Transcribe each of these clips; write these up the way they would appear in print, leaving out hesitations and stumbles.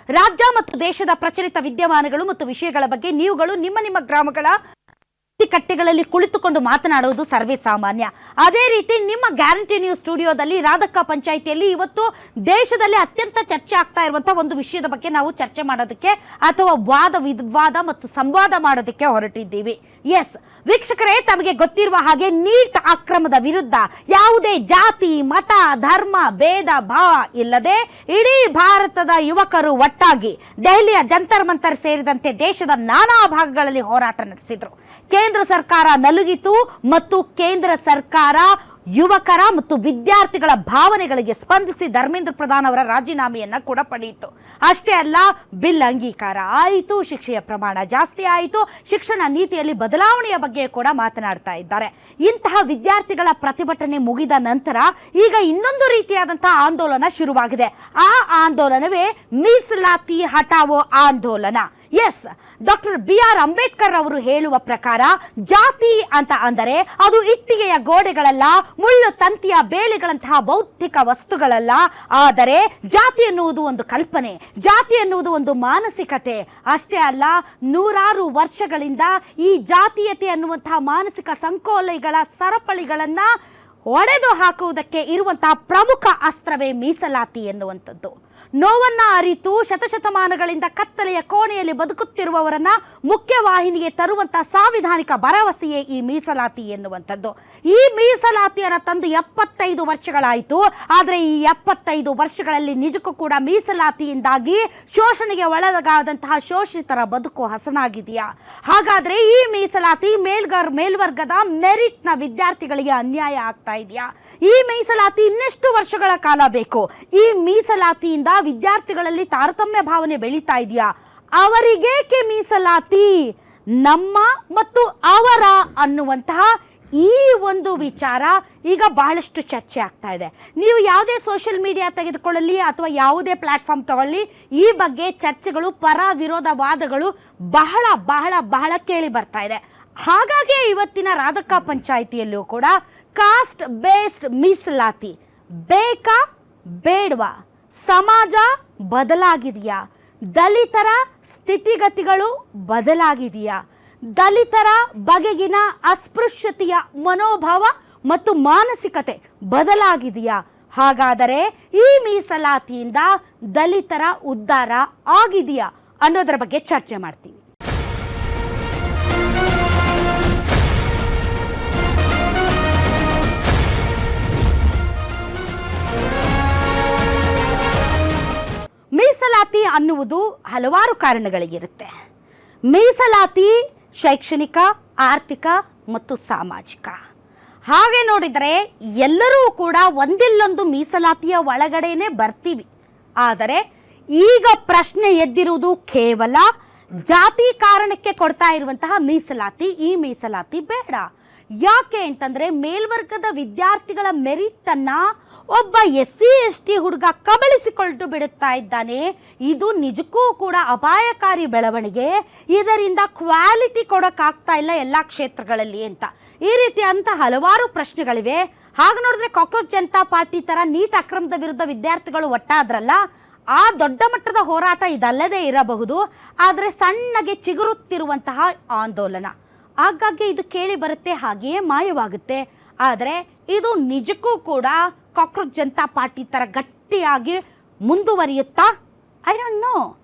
ರಾಜ್ಯ ಮತ್ತು ದೇಶದ ಪ್ರಚಲಿತ ವಿದ್ಯಮಾನಗಳು ಮತ್ತು ವಿಷಯಗಳ ಬಗ್ಗೆ ನೀವುಗಳು ನಿಮ್ಮ ಗ್ರಾಮಗಳ ಕಟ್ಟೆಗಳಲ್ಲಿ ಕುಳಿತುಕೊಂಡು ಮಾತನಾಡುವುದು ಸರ್ವೇ ಸಾಮಾನ್ಯ. ಅದೇ ರೀತಿ ನಿಮ್ಮ ಗ್ಯಾರಂಟಿ ನ್ಯೂಸ್ ಸ್ಟುಡಿಯೋದಲ್ಲಿ ರಾಧಕ್ಕ ಪಂಚಾಯಿತಿಯಲ್ಲಿ ಇವತ್ತು ದೇಶದಲ್ಲಿ ಅತ್ಯಂತ ಚರ್ಚೆ ಆಗ್ತಾ ಇರುವಂತಹ ಒಂದು ವಿಷಯದ ಬಗ್ಗೆ ನಾವು ಚರ್ಚೆ ಮಾಡೋದಕ್ಕೆ ಅಥವಾ ವಾದ ವಿವಾದ ಮತ್ತು ಸಂವಾದ ಮಾಡೋದಕ್ಕೆ ಹೊರಟಿದ್ದೀವಿ. ಎಸ್ ವೀಕ್ಷಕರೇ, ತಮಗೆ ಗೊತ್ತಿರುವ ಹಾಗೆ ನೀಟ್ ಅಕ್ರಮದ ವಿರುದ್ಧ ಯಾವುದೇ ಜಾತಿ ಮತ ಧರ್ಮ ಭೇದ ಭಾವ ಇಲ್ಲದೆ ಇಡೀ ಭಾರತದ ಯುವಕರು ಒಟ್ಟಾಗಿ ದೆಹಲಿಯ ಜಂತರ್ ಮಂತರ್ ಸೇರಿದಂತೆ ದೇಶದ ನಾನಾ ಭಾಗಗಳಲ್ಲಿ ಹೋರಾಟ ನಡೆಸಿದ್ರು. ಕೇಂದ್ರ ಸರ್ಕಾರ ನಲುಗಿತು ಮತ್ತು ಕೇಂದ್ರ ಸರ್ಕಾರ ಯುವಕರ ಮತ್ತು ವಿದ್ಯಾರ್ಥಿಗಳ ಭಾವನೆಗಳಿಗೆ ಸ್ಪಂದಿಸಿ ಧರ್ಮೇಂದ್ರ ಪ್ರಧಾನ್ ಅವರ ರಾಜೀನಾಮೆಯನ್ನ ಕೂಡ ಪಡೆಯಿತು. ಅಷ್ಟೇ ಅಲ್ಲ, ಬಿಲ್ ಅಂಗೀಕಾರ ಆಯಿತು, ಶಿಕ್ಷೆಯ ಪ್ರಮಾಣ ಜಾಸ್ತಿ ಆಯಿತು, ಶಿಕ್ಷಣ ನೀತಿಯಲ್ಲಿ ಬದಲಾವಣೆಯ ಬಗ್ಗೆ ಕೂಡ ಮಾತನಾಡ್ತಾ ಇದ್ದಾರೆ. ಇಂತಹ ವಿದ್ಯಾರ್ಥಿಗಳ ಪ್ರತಿಭಟನೆ ಮುಗಿದ ನಂತರ ಈಗ ಇನ್ನೊಂದು ರೀತಿಯಾದಂತಹ ಆಂದೋಲನ ಶುರುವಾಗಿದೆ. ಆ ಆಂದೋಲನವೇ ಮೀಸಲಾತಿ ಹಟಾವೋ ಆಂದೋಲನ. ಎಸ್, ಡಾಕ್ಟರ್ BR ಅಂಬೇಡ್ಕರ್ ಅವರು ಹೇಳುವ ಪ್ರಕಾರ ಜಾತಿ ಅಂತ ಅಂದರೆ ಅದು ಇಟ್ಟಿಗೆಯ ಗೋಡೆಗಳಲ್ಲ, ಮುಳ್ಳು ತಂತಿಯ ಬೇಲಿಗಳಂತಹ ಭೌತಿಕ ವಸ್ತುಗಳಲ್ಲ. ಆದರೆ ಜಾತಿ ಎನ್ನುವುದು ಒಂದು ಕಲ್ಪನೆ, ಜಾತಿ ಎನ್ನುವುದು ಒಂದು ಮಾನಸಿಕತೆ. ಅಷ್ಟೇ ಅಲ್ಲ, ನೂರಾರು ವರ್ಷಗಳಿಂದ ಈ ಜಾತೀಯತೆ ಅನ್ನುವಂತಹ ಮಾನಸಿಕ ಸಂಕೋಲೆಗಳ ಸರಪಳಿಗಳನ್ನ ಒಡೆದು ಹಾಕುವುದಕ್ಕೆ ಇರುವಂತಹ ಪ್ರಮುಖ ಅಸ್ತ್ರವೇ ಮೀಸಲಾತಿ ಎನ್ನುವಂಥದ್ದು. ನೋವನ್ನ ಅರಿತು ಶತಶತಮಾನಗಳಿಂದ ಕತ್ತಲೆಯ ಕೋಣೆಯಲ್ಲಿ ಬದುಕುತ್ತಿರುವವರನ್ನ ಮುಖ್ಯವಾಹಿನಿಗೆ ತರುವಂತಹ ಸಾಂವಿಧಾನಿಕ ಭರವಸೆಯೇ ಈ ಮೀಸಲಾತಿ ಎನ್ನುವಂಥದ್ದು. ಈ ಮೀಸಲಾತಿಯನ್ನು ತಂದು 75 ವರ್ಷಗಳಾಯಿತು. ಆದರೆ ಈ 75 ವರ್ಷಗಳಲ್ಲಿ ನಿಜಕ್ಕೂ ಕೂಡ ಮೀಸಲಾತಿಯಿಂದಾಗಿ ಶೋಷಣೆಗೆ ಒಳಗಾದಂತಹ ಶೋಷಿತರ ಬದುಕು ಹಸನಾಗಿದೆಯಾ? ಹಾಗಾದ್ರೆ ಈ ಮೀಸಲಾತಿ ಮೇಲ್ವರ್ಗದ ಮೆರಿಟ್ನ ವಿದ್ಯಾರ್ಥಿಗಳಿಗೆ ಅನ್ಯಾಯ ಆಗ್ತಾ ಇದೆಯಾ? ಈ ಮೀಸಲಾತಿ ಇನ್ನೆಷ್ಟು ವರ್ಷಗಳ ಕಾಲ ಬೇಕು? ಈ ಮೀಸಲಾತಿಯಿಂದ ವಿದ್ಯಾರ್ಥಿಗಳಲ್ಲಿ ತಾರತಮ್ಯ ಭಾವನೆ ಬೆಳೀತಾ ಇದೆಯಾ? ಅವರಿಗೇಕೆ ಮೀಸಲಾತಿ, ನಮ್ಮ ಮತ್ತು ಅವರ ಅನ್ನುವಂತಹ ಈ ಒಂದು ವಿಚಾರ ಈಗ ಬಹಳಷ್ಟು ಚರ್ಚೆ ಆಗ್ತಾ ಇದೆ. ನೀವು ಯಾವುದೇ ಸೋಷಿಯಲ್ ಮೀಡಿಯಾ ತೆಗೆದುಕೊಳ್ಳಲಿ ಅಥವಾ ಯಾವುದೇ ಪ್ಲಾಟ್ಫಾರ್ಮ್ ತಗೊಳ್ಳಿ, ಈ ಬಗ್ಗೆ ಚರ್ಚೆಗಳು, ಪರ ವಿರೋಧ ವಾದಗಳು ಬಹಳ ಬಹಳ ಬಹಳ ಕೇಳಿ ಬರ್ತಾ ಇದೆ. ಹಾಗಾಗಿ ಇವತ್ತಿನ ರಾಧಕ್ಕ ಪಂಚಾಯಿತಿಯಲ್ಲೂ ಕೂಡ ಕಾಸ್ಟ್ ಬೇಸ್ಡ್ ಮೀಸಲಾತಿ ಬೇಕಾ ಬೇಡವಾ? ಸಮಾಜ ಬದಲಾಗಿದೆಯಾ? ದಲಿತರ ಸ್ಥಿತಿಗತಿಗಳು ಬದಲಾಗಿದೆಯಾ? ದಲಿತರ ಬಗೆಗಿನ ಅಸ್ಪೃಶ್ಯತೆಯ ಮನೋಭಾವ ಮತ್ತು ಮಾನಸಿಕತೆ ಬದಲಾಗಿದೆಯಾ? ಹಾಗಾದರೆ ಈ ಮೀಸಲಾತಿಯಿಂದ ದಲಿತರ ಉದ್ಧಾರ ಆಗಿದೆಯಾ ಅನ್ನೋದರ ಬಗ್ಗೆ ಚರ್ಚೆ ಮಾಡ್ತೀವಿ. ಮೀಸಲಾತಿ ಅನ್ನುವುದು ಹಲವಾರು ಕಾರಣಗಳಿಗಿರುತ್ತೆ. ಮೀಸಲಾತಿ ಶೈಕ್ಷಣಿಕ, ಆರ್ಥಿಕ ಮತ್ತು ಸಾಮಾಜಿಕ. ಹಾಗೆ ನೋಡಿದರೆ ಎಲ್ಲರೂ ಕೂಡ ಒಂದಿಲ್ಲೊಂದು ಮೀಸಲಾತಿಯ ಒಳಗಡೆನೆ ಬರ್ತೀವಿ. ಆದರೆ ಈಗ ಪ್ರಶ್ನೆ ಎದ್ದಿರುವುದು ಕೇವಲ ಜಾತಿ ಕಾರಣಕ್ಕೆ ಕೊಡ್ತಾ ಇರುವಂತಹ ಮೀಸಲಾತಿ. ಈ ಮೀಸಲಾತಿ ಬೇಡ. ಯಾಕೆ ಅಂತಂದ್ರೆ ಮೇಲ್ವರ್ಗದ ವಿದ್ಯಾರ್ಥಿಗಳ ಮೆರಿಟ್ ಅನ್ನ ಒಬ್ಬ SC ST ಹುಡುಗ ಕಬಳಿಸಿಕೊಂಡು ಬಿಡುತ್ತಾ ಇದ್ದಾನೆ. ಇದು ನಿಜಕ್ಕೂ ಕೂಡ ಅಪಾಯಕಾರಿ ಬೆಳವಣಿಗೆ. ಇದರಿಂದ ಕ್ವಾಲಿಟಿ ಕೊಡೋಕ್ಕಾಗ್ತಾ ಇಲ್ಲ ಎಲ್ಲ ಕ್ಷೇತ್ರಗಳಲ್ಲಿ ಅಂತ ಈ ರೀತಿಯಂತ ಹಲವಾರು ಪ್ರಶ್ನೆಗಳಿವೆ. ಹಾಗೆ ನೋಡಿದ್ರೆ ಕಾಕ್ರೋಚ್ ಜನತಾ ಪಾರ್ಟಿ ತರ ನೀಟ್ ಅಕ್ರಮದ ವಿರುದ್ಧ ವಿದ್ಯಾರ್ಥಿಗಳು ಒಟ್ಟಾದ್ರಲ್ಲ, ಆ ದೊಡ್ಡ ಮಟ್ಟದ ಹೋರಾಟ ಇದಲ್ಲದೆ ಇರಬಹುದು. ಆದರೆ ಸಣ್ಣಗೆ ಚಿಗುರುತ್ತಿರುವಂತಹ ಆಂದೋಲನ ಆಗಾಗ್ಗೆ ಇದು ಕೇಳಿ ಬರುತ್ತೆ, ಹಾಗೆಯೇ ಮಾಯವಾಗುತ್ತೆ. ಆದರೆ ಇದು ನಿಜಕ್ಕೂ ಕೂಡ ಕಾಕ್ರೋಚ್ ಜನತಾ ಪಾರ್ಟಿ ಥರ ಗಟ್ಟಿಯಾಗಿ ಮುಂದುವರಿಯುತ್ತಾ? I don't know.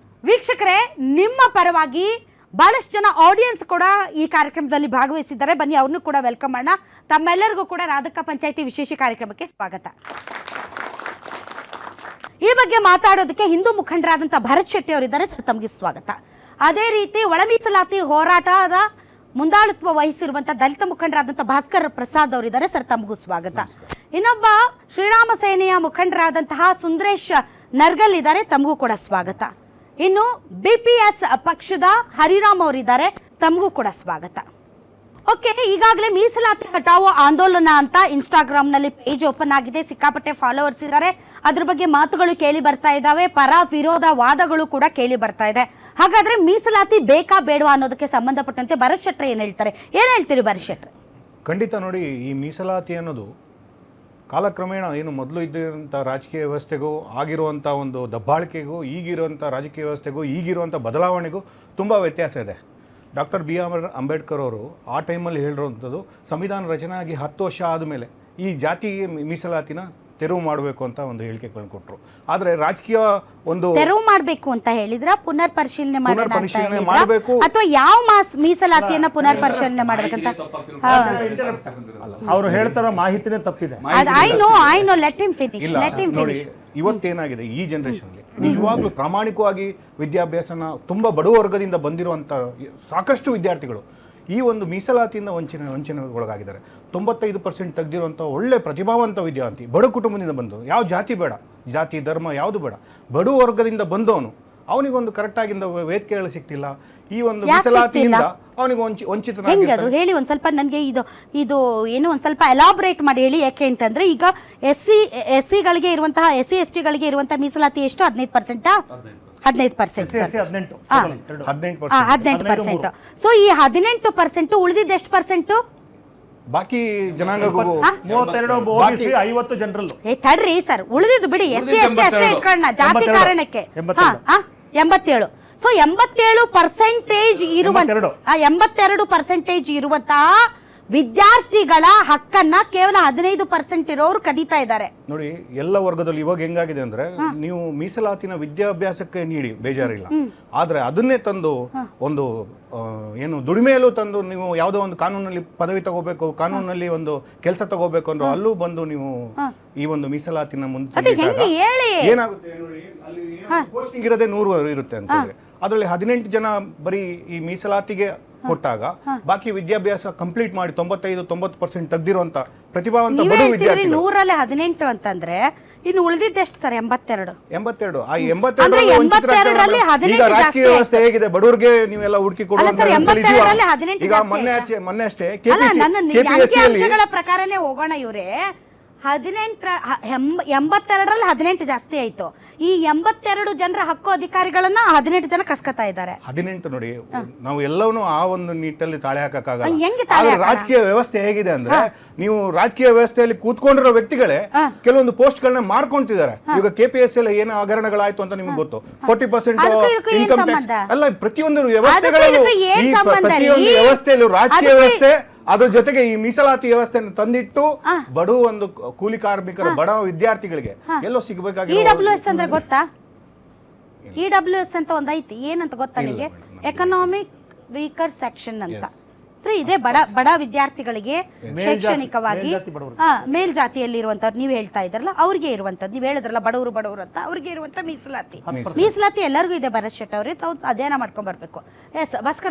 ವೀಕ್ಷಕರೇ, ನಿಮ್ಮ ಪರವಾಗಿ ಬಹಳಷ್ಟು ಜನ ಆಡಿಯನ್ಸ್ ಕೂಡ ಈ ಕಾರ್ಯಕ್ರಮದಲ್ಲಿ ಭಾಗವಹಿಸಿದ್ದಾರೆ. ಬನ್ನಿ, ಅವ್ರನ್ನೂ ಕೂಡ ವೆಲ್ಕಮ್ ಮಾಡೋಣ. ತಮ್ಮೆಲ್ಲರಿಗೂ ಕೂಡ ರಾಧಕ್ಕ ಪಂಚಾಯಿತಿ ವಿಶೇಷ ಕಾರ್ಯಕ್ರಮಕ್ಕೆ ಸ್ವಾಗತ. ಈ ಬಗ್ಗೆ ಮಾತಾಡೋದಕ್ಕೆ ಹಿಂದೂ ಮುಖಂಡರಾದಂಥ ಭರತ್ ಶೆಟ್ಟಿ ಅವರಿದ್ದಾರೆ. ಸರ್, ತಮಗೆ ಸ್ವಾಗತ. ಅದೇ ರೀತಿ ಒಳ ಮೀಸಲಾತಿ ಹೋರಾಟದ ಮುಂದಾಳತ್ವ ವಹಿಸಿರುವಂತಹ ದಲಿತ ಮುಖಂಡರಾದಂಥ ಭಾಸ್ಕರ್ ಪ್ರಸಾದ್ ಅವರಿದ್ದಾರೆ. ಸರ್, ತಮಗೂ ಸ್ವಾಗತ. ಇನ್ನೊಬ್ಬ ಶ್ರೀರಾಮ ಸೇನೆಯ ಮುಖಂಡರಾದಂತಹ ಸುಂದರೇಶ್ ನರ್ಗಲ್ ಇದ್ದಾರೆ. ತಮಗೂ ಕೂಡ ಸ್ವಾಗತ. ಇನ್ನು BPS ಪಕ್ಷದ ಹರಿರಾಮ್ ಅವರಿದ್ದಾರೆ. ತಮಗೂ ಕೂಡ ಸ್ವಾಗತ. ಓಕೆ, ಈಗಾಗಲೇ ಮೀಸಲಾತಿ ಹಟಾವೋ ಆಂದೋಲನ ಅಂತ ಇನ್ಸ್ಟಾಗ್ರಾಮ್ನಲ್ಲಿ ಪೇಜ್ ಓಪನ್ ಆಗಿದೆ. ಸಿಕ್ಕಾಪಟ್ಟೆ ಫಾಲೋವರ್ಸ್ ಇದ್ದಾರೆ. ಅದ್ರ ಬಗ್ಗೆ ಮಾತುಗಳು ಕೇಳಿ ಬರ್ತಾ ಇದ್ದಾವೆ. ಪರ ವಿರೋಧ ವಾದಗಳು ಕೂಡ ಕೇಳಿ ಬರ್ತಾ ಇದೆ. ಹಾಗಾದ್ರೆ ಮೀಸಲಾತಿ ಬೇಕಾ ಬೇಡವಾ ಅನ್ನೋದಕ್ಕೆ ಸಂಬಂಧಪಟ್ಟಂತೆ ಭರತ್ ಶೆಟ್ಟಿ ಏನ್ ಹೇಳ್ತಾರೆ? ಏನ್ ಹೇಳ್ತೀರಿ ಭರತ್ ಶೆಟ್ಟಿ? ಖಂಡಿತ ನೋಡಿ, ಈ ಮೀಸಲಾತಿ ಅನ್ನೋದು ಕಾಲಕ್ರಮೇಣ ಏನು ಮೊದಲು ಇದ್ದಂಥ ರಾಜಕೀಯ ವ್ಯವಸ್ಥೆಗೂ ಆಗಿರುವಂಥ ಒಂದು ದಬ್ಬಾಳಿಕೆಗೂ ಈಗಿರುವಂಥ ರಾಜಕೀಯ ವ್ಯವಸ್ಥೆಗೂ ಈಗಿರುವಂಥ ಬದಲಾವಣೆಗೂ ತುಂಬ ವ್ಯತ್ಯಾಸ ಇದೆ. ಡಾಕ್ಟರ್ BR ಅಂಬೇಡ್ಕರ್ ಅವರು ಆ ಟೈಮಲ್ಲಿ ಹೇಳಿರುವಂಥದ್ದು ಸಂವಿಧಾನ ರಚನೆ ಆಗಿ 10 ವರ್ಷ ಆದಮೇಲೆ ಈ ಜಾತಿ ಮೀಸಲಾತಿನ ತೆರವು ಮಾಡಬೇಕು ಅಂತ ಒಂದು ಹೇಳಿಕೆಗಳನ್ನು ಕೊಟ್ಟರು. ಆದರೆ ರಾಜಕೀಯ ಒಂದು ತೆರವು ಮಾಡಬೇಕು ಅಂತ ಹೇಳಿದ್ರ ಪುನರ್ ಪರಿಶೀಲನೆ ಮಾಡಬೇಕು ಅಥವಾ ಯಾವ ಮೀಸಲಾತಿಯನ್ನ ಪುನರ್ ಪರಿಶೀಲನೆ ಮಾಡಬೇಕಂತ ಅವರು ಹೇಳ್ತಾರ ಮಾಹಿತಿನೇ ತಪ್ಪಿದೆ. I know let him finish. ನೋಡಿ, ಇವತ್ತೇನಾಗಿದೆ ಈ ಜನರೇಷನ್ಲಿ ನಿಜವಾಗ್ಲೂ ಪ್ರಾಮಾಣಿಕವಾಗಿ ವಿದ್ಯಾಭ್ಯಾಸನ ತುಂಬ ಬಡವ ವರ್ಗದಿಂದ ಬಂದಿರುವಂಥ ಸಾಕಷ್ಟು ವಿದ್ಯಾರ್ಥಿಗಳು ಈ ಒಂದು ಮೀಸಲಾತಿಯಿಂದ ವಂಚನೆಗೊಳಗಾಗಿದ್ದಾರೆ. 95% ತೆಗೆದಿರುವಂಥ ಒಳ್ಳೆ ಪ್ರತಿಭಾವಂತ ವಿದ್ಯಾರ್ಥಿ ಬಡ ಕುಟುಂಬದಿಂದ ಬಂದು, ಯಾವ ಜಾತಿ ಬೇಡ, ಜಾತಿ ಧರ್ಮ ಯಾವುದು ಬೇಡ, ಬಡವ ವರ್ಗದಿಂದ ಬಂದವನು, ಅವನಿಗೊಂದು ಕರೆಕ್ಟಾಗಿಂದ ವೇದಿಕೆಗಳು ಸಿಗ್ತಿಲ್ಲ. ಈ ಒಂದು ಮೀಸಲಾತಿಯಿಂದ ಅವನಿಗೆ ವಂಚಿತ ಹೆಂಗೆ ಅದು ಹೇಳಿ ಒಂದು ಸ್ವಲ್ಪ ನನಗೆ. ಇದು ಏನು ಒಂದು ಸ್ವಲ್ಪ ಎಲಾಬ್ರೇಟ್ ಮಾಡಿ ಹೇಳಿ. ಯಾಕೆ ಅಂತಂದ್ರೆ ಈಗ SC ಗಳಿಗೆ ಇರುವಂತಹ SC ST ಗಳಿಗೆ ಇರುವಂತಹ ಮೀಸಲಾತಿ ಎಷ್ಟು? 15%. 18%. ಸೊ ಈ 18% ಉಳಿದಿದ್ದು ಎಷ್ಟು ಪರ್ಸೆಂಟ್? ಬಾಕಿ ಜನಾಂಗಗೂ 32 50 ಜನರಲ್. ತಡ್ರಿ ಸರ್, ಉಳಿದಿದ್ದು ಬಿಡಿ. SC ST ಅಷ್ಟೇ ಇಟ್ಕೊಳ್ಳೋಣ ಜಾತಿ ಕಾರಣಕ್ಕೆ. 87. ಸೊ 87% ಇರುವಂತಹ ವಿದ್ಯಾರ್ಥಿಗಳ ಹಕ್ಕನ್ನ ಕೇವಲ 15% ಇರೋರು ಕದೀತಾ ಇದ್ದಾರೆ. ನೋಡಿ, ಎಲ್ಲ ವರ್ಗದಲ್ಲಿ ಇವಾಗ ಹೆಂಗಾಗಿದೆ ಅಂದ್ರೆ, ನೀವು ಮೀಸಲಾತಿನ ವಿದ್ಯಾಭ್ಯಾಸಕ್ಕೆ ನೀಡಿ ಬೇಜಾರಿಲ್ಲ, ಆದ್ರೆ ಅದನ್ನೇ ತಂದು ಒಂದು ಏನು ದುಡಿಮೆಯಲ್ಲೂ ತಂದು ನೀವು ಯಾವುದೋ ಒಂದು ಕಾನೂನಲ್ಲಿ ಪದವಿ ತಗೋಬೇಕು, ಕಾನೂನಲ್ಲಿ ಒಂದು ಕೆಲಸ ತಗೋಬೇಕು ಅಂದ್ರೆ ಅಲ್ಲೂ ಬಂದು ನೀವು ಈ ಒಂದು ಮೀಸಲಾತಿನ ಮುಂದೆ ಏನಾಗುತ್ತೆ ನೋಡಿ, ಅಲ್ಲಿ ಪೋಸ್ಟಿಂಗ್ ಇರೋದೇ 100 ಇರುತ್ತೆ ಅಂತ ಹೇಳಿ ಅದರಲ್ಲಿ 18 ಜನ ಬರೀ ಈ ಮೀಸಲಾತಿಗೆ ಕೊಟ್ಟಾಗ ಬಾಕಿ ವಿದ್ಯಾಭ್ಯಾಸ ಕಂಪ್ಲೀಟ್ ಮಾಡಿ 95-90% ತೆಗೆದಿರುವಂತ ಪ್ರತಿಭಾವಂತ ಬಡ ವಿದ್ಯಾರ್ಥಿಗಳು 100ರಲ್ಲಿ 18 ಅಂತಂದ್ರೆ ಇನ್ನು ಉಳಿದಿದ್ದೆಷ್ಟು ಸರ್? 82. ಆ 82 ಈಗ ರಾಜಕೀಯ ವ್ಯವಸ್ಥೆ ಹೇಗಿದೆ, ಬಡವರಿಗೆ ನೀವೆಲ್ಲ ಹುಡುಕಿ ಕೊಡುವಂತ ಈಗ ಮೊನ್ನೆ ಅಷ್ಟೇ ಅಂಕಿಅಂಶಗಳ ಪ್ರಕಾರನೇ ಹೋಗೋಣ ಇವ್ರೆ. 82ರಲ್ಲಿ 18 ಜಾಸ್ತಿ ಆಯ್ತು. ಈ 82 ಜನರ ಹಕ್ಕು ಅಧಿಕಾರಿಗಳನ್ನ 18 ಜನ ಕಸ್ಕೊತಾ ಇದ್ದಾರೆ. 18 ನೋಡಿ, ನಾವು ಎಲ್ಲವನ್ನೂ ಆ ಒಂದು ನಿಟ್ಟಲ್ಲಿ ತಾಳೆ ಹಾಕಕ್ಕಾಗಲ್ಲ. ಹೆಂಗೆ ರಾಜಕೀಯ ವ್ಯವಸ್ಥೆ ಹೇಗಿದೆ ಅಂದ್ರೆ, ನೀವು ರಾಜಕೀಯ ವ್ಯವಸ್ಥೆಯಲ್ಲಿ ಕೂತ್ಕೊಂಡಿರೋ ವ್ಯಕ್ತಿಗಳೇ ಕೆಲವೊಂದು ಪೋಸ್ಟ್ ಗಳನ್ನ ಮಾಡ್ಕೊಂತಿದ್ದಾರೆ. ಈಗ KPSC ಏನು ಹಗರಣಗಳಾಯ್ತು ಅಂತ ನಿಮ್ಗೆ ಗೊತ್ತು. 40% ಇನ್ಕಮ್ ಟ್ಯಾಕ್ಸ್ ಅಲ್ಲ, ಪ್ರತಿಯೊಂದು ವ್ಯವಸ್ಥೆಗಳಲ್ಲೂ ಪ್ರತಿಯೊಂದು ವ್ಯವಸ್ಥೆಯಲ್ಲೂ ರಾಜಕೀಯ ವ್ಯವಸ್ಥೆ ಅದ್ರ ಜೊತೆಗೆ ಈ ಮೀಸಲಾತಿ ವ್ಯವಸ್ಥೆಯನ್ನು ತಂದಿಟ್ಟು ಬಡ ಒಂದು ಕೂಲಿ ಕಾರ್ಮಿಕರ ಬಡ ವಿದ್ಯಾರ್ಥಿಗಳಿಗೆ ಎಲ್ಲೋ ಸಿಗಬೇಕಾಗಿ. EWS ಅಂದ್ರೆ ಗೊತ್ತಾ? EWS ಅಂತ ಒಂದು ಐತಿ, ಏನಂತ ಗೊತ್ತಾ ನಿಮಗೆ? ಎಕನಾಮಿಕ್ ವೀಕರ್ ಸೆಕ್ಷನ್ ಅಂತ. ಇದೆ ಬಡ ವಿದ್ಯಾರ್ಥಿಗಳಿಗೆ ಶೈಕ್ಷಣಿಕವಾಗಿ ಮೇಲ್ಜಾತಿಯಲ್ಲಿ ಇರುವಂತವ್ರು ನೀವು ಹೇಳ್ತಾ ಇದ್ರಲ್ಲ, ಅವ್ರಿಗೆ ಇರುವಂತದ್ದು. ನೀವು ಹೇಳಿದ್ರಲ್ಲ ಬಡವರು ಅಂತ, ಅವ್ರಿಗೆ ಇರುವಂತ ಮೀಸಲಾತಿ ಎಲ್ಲರಿಗೂ ಇದೆ. ಭರತ್ ಶೆಟ್ಟಿ ಅವ್ರಿಗೆ ತಾವು ಅಧ್ಯಯನ ಮಾಡ್ಕೊಂಡ್ ಬರ್ಬೇಕು. ಭಾಸ್ಕರ್